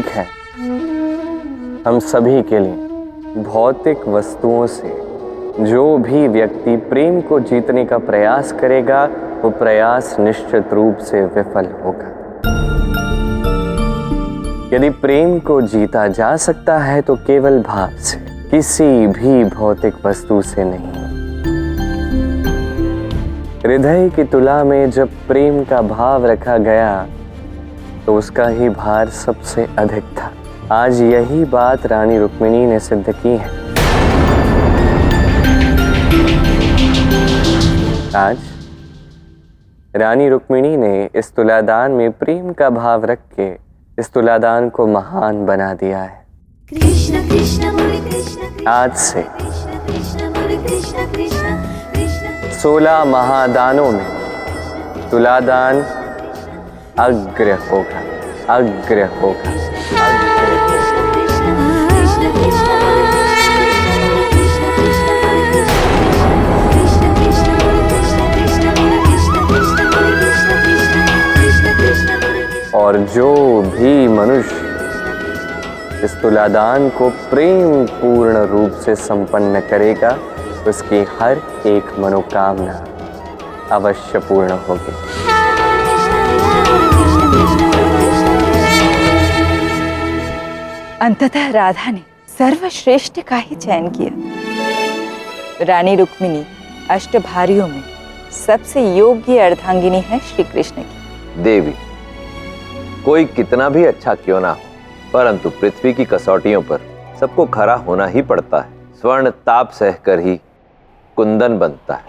ठीक है, हम सभी के लिए भौतिक वस्तुओं से जो भी व्यक्ति प्रेम को जीतने का प्रयास करेगा वो प्रयास निश्चित रूप से विफल होगा। यदि प्रेम को जीता जा सकता है तो केवल भाव से, किसी भी भौतिक वस्तु से नहीं। हृदय की तुला में जब प्रेम का भाव रखा गया तो उसका ही भार सबसे अधिक था। आज यही बात रानी रुक्मिणी ने सिद्ध की है। आज रानी रुक्मिणी ने इस तुलादान में प्रेम का भाव रख के इस तुलादान को महान बना दिया है। कृष्ण कृष्ण मुरली कृष्ण, आज से कृष्ण कृष्ण मुरली कृष्ण कृष्ण कृष्ण 16 महादानों में तुलादान अग्र होगा, अग्र होगा, अग्र होगा। कृष्ण कृष्ण कृष्ण कृष्ण कृष्ण कृष्ण कृष्ण। और जो भी मनुष्य इस तुलादान को प्रेम पूर्ण रूप से संपन्न करेगा उसकी हर एक मनोकामना अवश्य पूर्ण होगी। अंततः राधा ने सर्वश्रेष्ठ का ही चयन किया। रानी रुक्मिणी अष्टभारियों में सबसे योग्य अर्धांगिनी है श्री कृष्ण की। देवी, कोई कितना भी अच्छा क्यों ना हो, परंतु पृथ्वी की कसौटियों पर सबको खरा होना ही पड़ता है। स्वर्ण ताप सहकर ही कुंदन बनता है।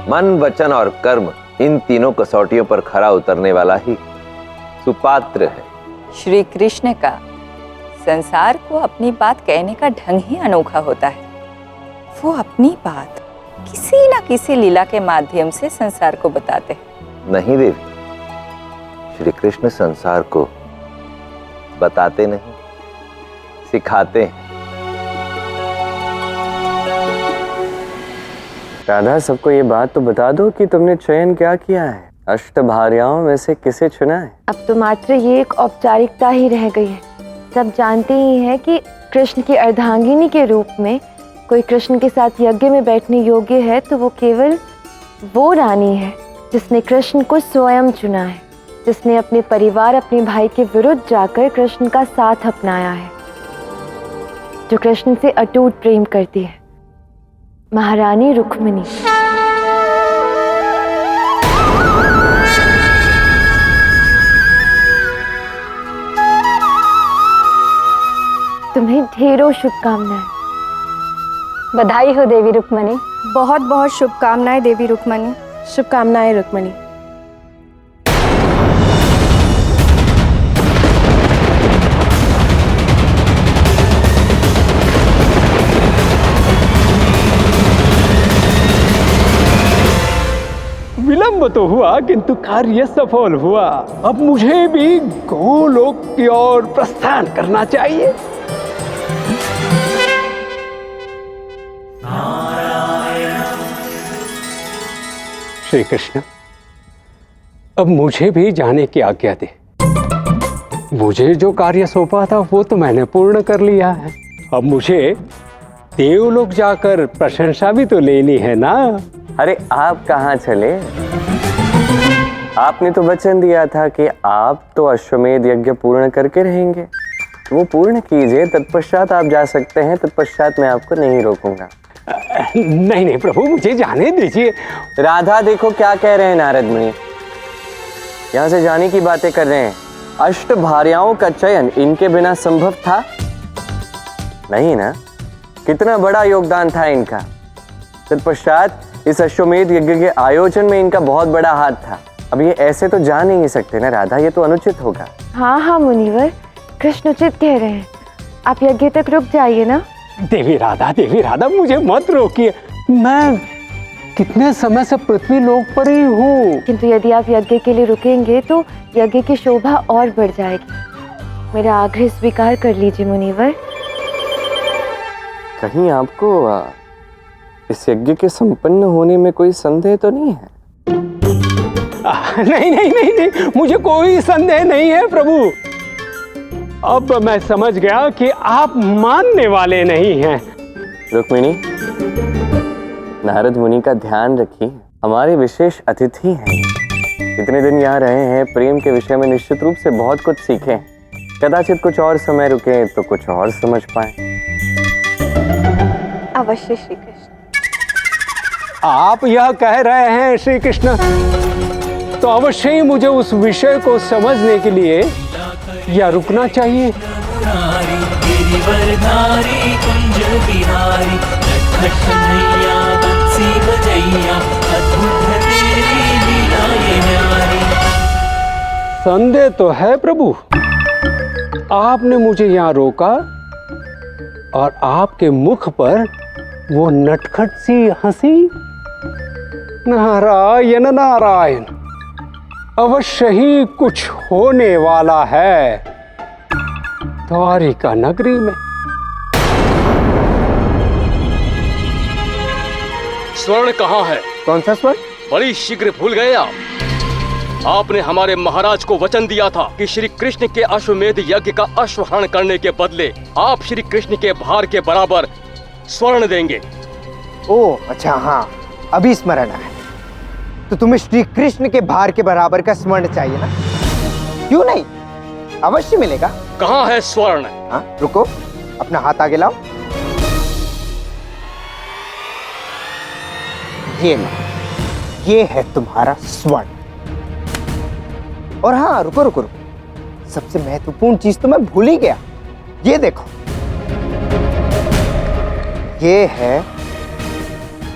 मन, वचन और कर्म, इन तीनों कसौटियों पर खरा उतरने वाला ही सुपात्र है। श्री कृष्ण का संसार को अपनी बात कहने का ढंग ही अनोखा होता है। वो अपनी बात किसी न किसी लीला के माध्यम से संसार को बताते हैं। नहीं देवी, श्री कृष्ण संसार को बताते नहीं, सिखाते हैं। राधा, सबको ये बात तो बता दो कि तुमने चयन क्या किया है, अष्टभार्याओं में से किसे चुना है? अब तो मात्र ये एक औपचारिकता ही रह गई है। सब जानते ही हैं कि कृष्ण की अर्धांगिनी के रूप में कोई कृष्ण के साथ यज्ञ में बैठने योग्य है तो वो केवल वो रानी है जिसने कृष्ण को स्वयं चुना है, जिसने अपने परिवार, अपने भाई के विरुद्ध जाकर कृष्ण का साथ अपनाया है, जो कृष्ण से अटूट प्रेम करती है, महारानी रुक्मिणी। तुम्हें ढेरों शुभकामनाएं। बधाई हो देवी रुक्मिणी। बहुत बहुत शुभकामनाएं देवी रुक्मिणी। शुभकामनाएं रुक्मिणी। विलंब तो हुआ किंतु कार्य सफल हुआ। अब मुझे भी गोलोक की ओर प्रस्थान करना चाहिए। श्री कृष्ण, अब मुझे भी जाने की आज्ञा दे। मुझे जो कार्य सौंपा था वो तो मैंने पूर्ण कर लिया है। अब मुझे देवलोक जाकर प्रशंसा भी तो लेनी है ना। अरे आप कहाँ चले? आपने तो वचन दिया था कि आप तो अश्वमेध यज्ञ पूर्ण करके रहेंगे, वो पूर्ण कीजिए, तत्पश्चात आप जा सकते हैं। तत्पश्चात मैं आपको नहीं रोकूंगा। नहीं नहीं प्रभु, मुझे जाने दीजिए। राधा, देखो क्या कह रहे हैं नारद मुनि, यहाँ से जाने की बातें कर रहे हैं। अष्टभार्याओं का चयन इनके बिना संभव था नहीं ना? कितना बड़ा योगदान था इनका। तत्पश्चात इस अश्वमेध यज्ञ के आयोजन में इनका बहुत बड़ा हाथ था। अब ये ऐसे तो जा नहीं सकते ना राधा, ये तो अनुचित होगा। हाँ हाँ मुनिवर, कृष्ण उचित कह रहे हैं। आप यज्ञ तक रुक जाइए ना। देवी राधा, मुझे मत रोकिए। मैं कितने समय से पृथ्वी लोक पर ही हूँ। किंतु यदि आप यज्ञ के लिए रुकेंगे तो यज्ञ की शोभा और बढ़ जाएगी। मेरा आग्रह स्वीकार कर लीजिए मुनिवर। कहीं आपको इस यज्ञ के संपन्न होने में कोई संदेह तो नहीं है? नहीं, मुझे कोई संदेह नहीं है प्रभु। अब मैं समझ गया कि आप मानने वाले नहीं हैं। रुक्मिणी, नारद मुनि का ध्यान रखिए, हमारे विशेष अतिथि हैं। इतने दिन यहाँ रहे हैं, प्रेम के विषय में निश्चित रूप से बहुत कुछ सीखे। कदाचित कुछ और समय रुके तो कुछ और समझ पाए। अवश्य श्री कृष्ण। आप यह कह रहे हैं श्री कृष्ण, तो अवश्य ही मुझे उस विषय को समझने के लिए या रुकना चाहिए। संदेह तो है प्रभु, आपने मुझे यहाँ रोका और आपके मुख पर वो नटखट सी हंसी। नारायण नारायण, अवश्य ही कुछ होने वाला है द्वारिका नगरी में। स्वर्ण कहाँ है? कौन सा स्वर्ण? बड़ी शीघ्र भूल गए आप। आपने हमारे महाराज को वचन दिया था कि श्री कृष्ण के अश्वमेध यज्ञ का अश्वहरण करने के बदले आप श्री कृष्ण के भार के बराबर स्वर्ण देंगे। ओह अच्छा, हाँ अभी स्मरण है। तो तुम्हें श्री कृष्ण के भार के बराबर का स्वर्ण चाहिए ना? क्यों नहीं, अवश्य मिलेगा। कहाँ है स्वर्ण? हाँ रुको, अपना हाथ आगे लाओ। ये लो, ये है तुम्हारा स्वर्ण। और हाँ रुको रुको रुको, सबसे महत्वपूर्ण चीज तो मैं भूल ही गया। ये देखो, ये है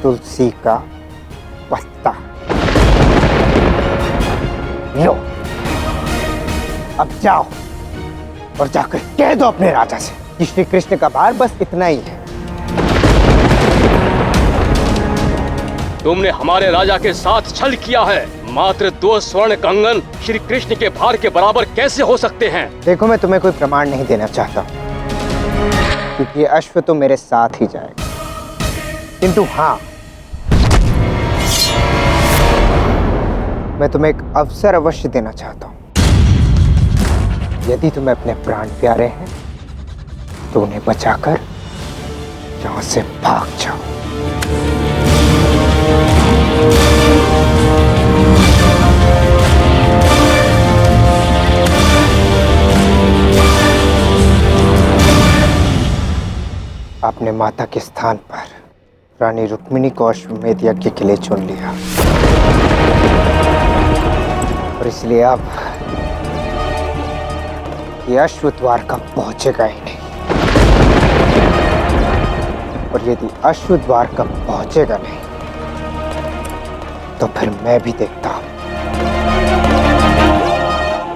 तुलसी का पत्ता। लो, अब जाओ और जाकर कह दो अपने राजा से कि श्री कृष्ण का भार बस इतना ही है। तुमने हमारे राजा के साथ छल किया है। मात्र 2 स्वर्ण कंगन श्री कृष्ण के भार के बराबर कैसे हो सकते हैं? देखो, मैं तुम्हें कोई प्रमाण नहीं देना चाहता, क्योंकि ये अश्व तो मेरे साथ ही जाएगा। किंतु हाँ, मैं तुम्हें एक अवसर अवश्य देना चाहता हूं। यदि तुम्हें अपने प्राण प्यारे हैं तो उन्हें बचाकर यहां से भाग जाओ। आपने माता के स्थान पर रानी रुक्मिणी को अश्वमेध यज्ञ के लिए चुन लिया, और इसलिए अब ये अश्व द्वारका पहुंचेगा ही नहीं। और यदि अश्व द्वारका पहुंचेगा नहीं तो फिर मैं भी देखता हूं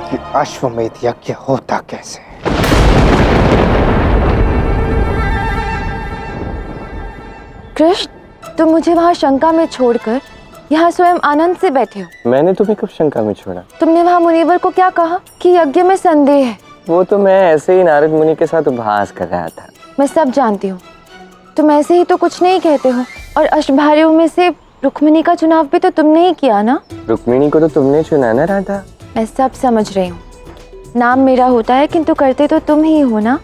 कि अश्वमेध यज्ञ होता कैसे। कृष्ण, तुम मुझे वहाँ शंका में छोड़कर यहाँ स्वयं आनंद से बैठे हो। मैंने तुम्हें कब शंका में छोड़ा? तुमने वहाँ मुनिवर को क्या कहा कि यज्ञ में संदेह है? वो तो मैं ऐसे ही नारद मुनि के साथ उपहास कर रहा था। मैं सब जानती हूँ, तुम ऐसे ही तो कुछ नहीं कहते हो। और अष्टभार्यों में से रुक्मिणी का चुनाव भी तो तुमने ही किया ना? रुक्मिणी को तो तुमने चुना ना राधा? मैं सब समझ रही हूँ, नाम मेरा होता है किंतु करते तो तुम ही हो ना।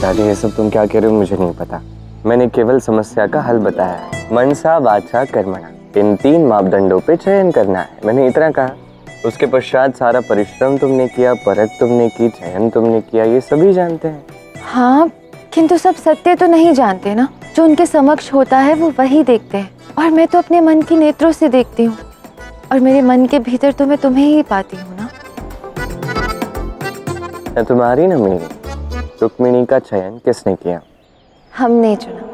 दादी, ये सब तुम क्या कह रहे हो मुझे नहीं पता। मैंने केवल समस्या का हल बताया है। मनसा वाचा कर्मणा, इन 3 मापदंडों पे चयन करना है, मैंने इतना कहा। उसके पश्चात सारा परिश्रम तुमने किया, परख तुमने की, चयन तुमने किया, ये सभी जानते हैं। हाँ, किंतु सब सत्य तो नहीं जानते ना। जो उनके समक्ष होता है वो वही देखते हैं, और मैं तो अपने मन की नेत्रों से देखती हूँ, और मेरे मन के भीतर तो मैं तुम्हें ही पाती हूँ ना। तुम्हारी ना मेरी। रुक्मिणी का चयन किसने किया? हमने चुना।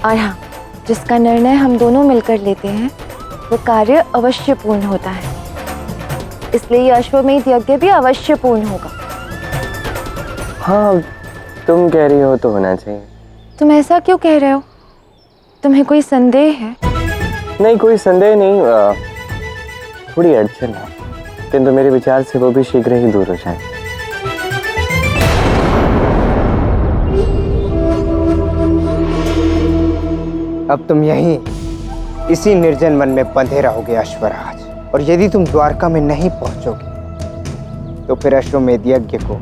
और हाँ, जिसका निर्णय हम दोनों मिलकर लेते हैं वो कार्य अवश्य पूर्ण होता है। इसलिए ये अश्वमेध यज्ञ भी अवश्य पूर्ण होगा। हाँ, तुम कह रही हो तो होना चाहिए। तुम ऐसा क्यों कह रहे हो? तुम्हें कोई संदेह है? नहीं, कोई संदेह नहीं, थोड़ी अड़चन है, किंतु मेरे विचार से वो भी शीघ्र ही दूर हो जाए। अब तुम यहीं इसी निर्जन वन में बंधे रहोगे अश्वराज। और यदि तुम द्वारका में नहीं पहुंचोगे तो फिर अश्वमेध यज्ञ को